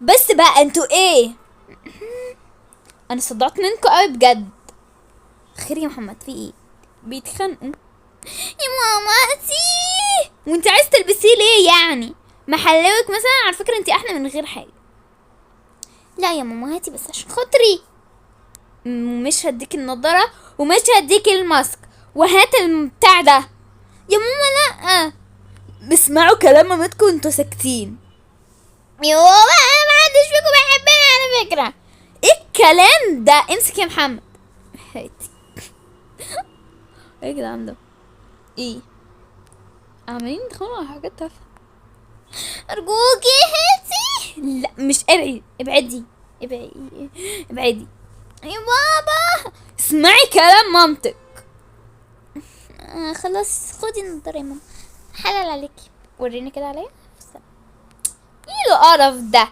بس بقى انتوا ايه؟ انا صدعت منكم قوي بجد. خير يا محمد، في ايه؟ بيتخانقوا يا ماماتي. وانت عايز تلبسيه ليه يعني؟ محلوك مثلا؟ على فكره انت احلى من غير حاجه. لا يا ماما هاتي بس عشان خاطري. مش هديك النضاره ومش هديك الماسك، وهات البتاع ده. يا ماما لا. بسمعوا كلام مامتكم وانتوا ساكتين. يا ماما انا ما حدش فيكم بيحبني على فكره. ايه الكلام ده؟ امسك يا محمد. هاتي. ايه يا جدعان ده؟ ايه؟ عمالين يدخلوا على حاجات تافهه. ارجوكي هاتي. لا مش ابعدي ابعدي ابعدي ابعدي. يا بابا اسمعي كلام مامتك. خلاص خدي النضاره يا ماما، حلال عليكي. وريني كده عليا. ايه القرف ده؟